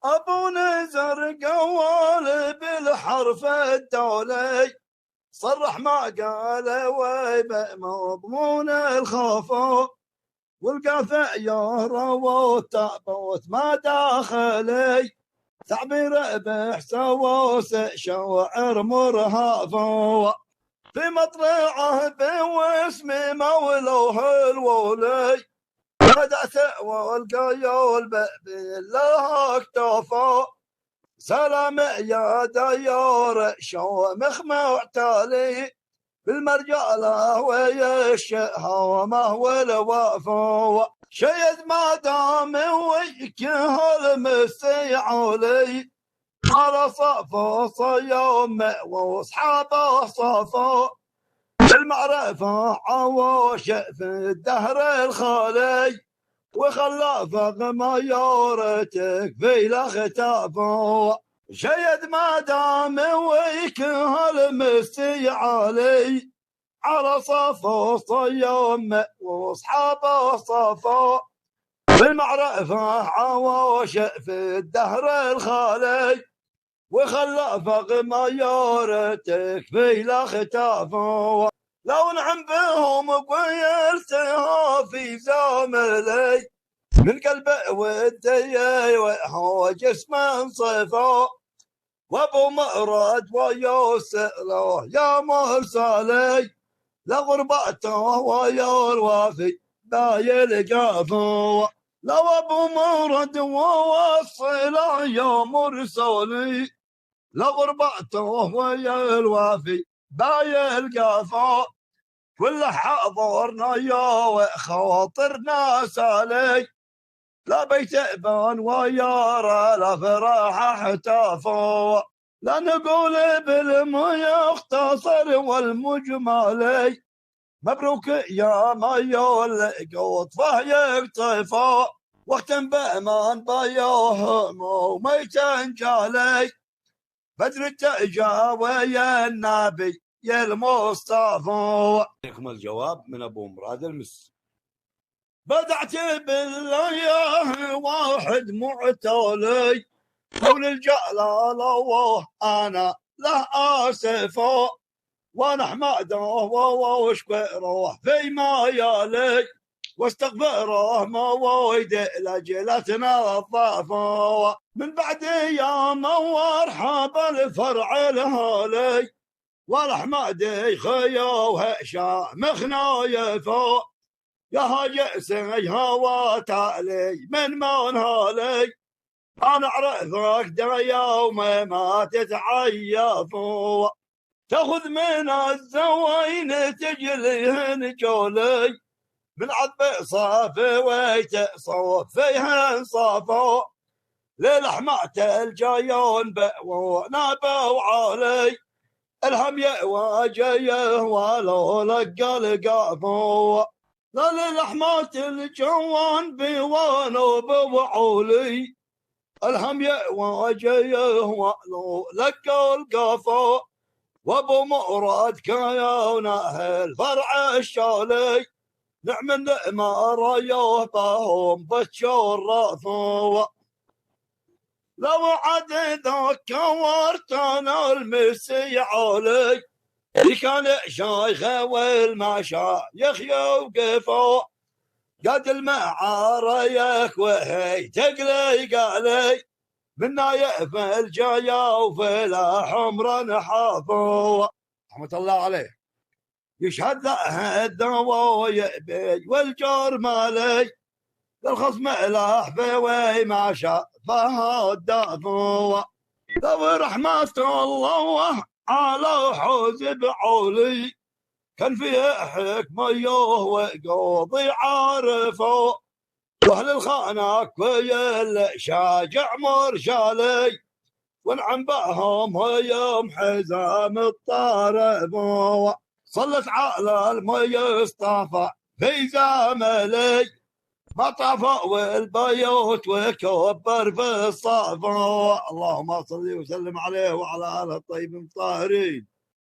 أبو نزر قوال بالحرف الدولي، صرح ما قال ويبئ مضمون الخوف، والقافع يهرب التابوت ما داخلي، تعبير بحسوس شوعر مرهف، في مطلعه بواسم مولوه الولي، بدأت والقيول بالله اكتفى، سلام يا ديار شومخ معتالي، بالمرجالة ويشهامه والوفا، شيد ما دام وجهه المستيعولي، على صفوص يوم واصحابه صفا، بالمعرفة عوش في الدهر الخالي، وخلى فغم يورتك في الاختافه، شيد ما دام ويكه المستيعالي، على صفوص يوم واصحابه صفا، بالمعرفة عوش في الدهر الخالي، وخلى فغم يورتك في الاختافه، لو نعم بهم قيلتها في زاملي، من قلب ودي وهو جسم صفا، وابو مراد ويوسله يا مرسلي، لغربته ويا الوافي بايل قافو، لو ابو مراد ووصله يا مرسلي، لغربته ويا الوافي بايل قافو، كل حاضرنا يا وخواطرنا سالي، لا بيت بان ويارى لا فرح احتفوا، لا نقول بالميختصر والمجمالي، مبروك يا ميول قطفه يقطفوا، واختم بامان بيوهم وميتن جالي، بدر التأجى ويا النبي يا المصطفى. عليكم الجواب من ابو مراد المس. بدعت بالله واحد معتولي، قول الجلال انا له اسف، وانا حماده واشكره فيما يالي، واستغفره مويد لجلتنا الضعف، من بعد يا موار حاب الفرع الهالي، والحمادي خيو هشام خنايفو، يا هاجسي هوا تالي من منهالي، انا اعرفك دا يوم ما تتعيفوا، تاخذ من الزوين تجليهن جولي، من عذب صافي ويتصوف فيهن صافو، للحمات الجايون ونابوا علي، الهم يواجيه ولو لقى القافو، لا للحمات الجوان بيوان وبوعولي، الهم يواجيه ولو لقى القافو، وابو مراد كيونه الفرع الشالي، نعم النعمة ريوه بهم بالشرافو، لو عد ذاك ورتنا المسي علي، كان شايخ والمشايخ يوقفوا، قد المعاريك وهي تقلي قالي، من نايف الجايا وفي الحمر نحافوا، رحمة الله عليه. يشهد له الدواء ويبي والجار مالي، الخصم الاحفي وما شاء فهدافوا، لو رحمة الله على حزب عولي، كان فيه حكمة وقاضي عارفوا، واهل الخانة كل شاجع مرشالي، ونعم بهم يوم حزام الطارب، صلت على المصطفى في زملي، ما طفى والبيوت وكبر في الصفا، اللهم صل وسلم عليه وعلى اله الطيبين الطاهرين.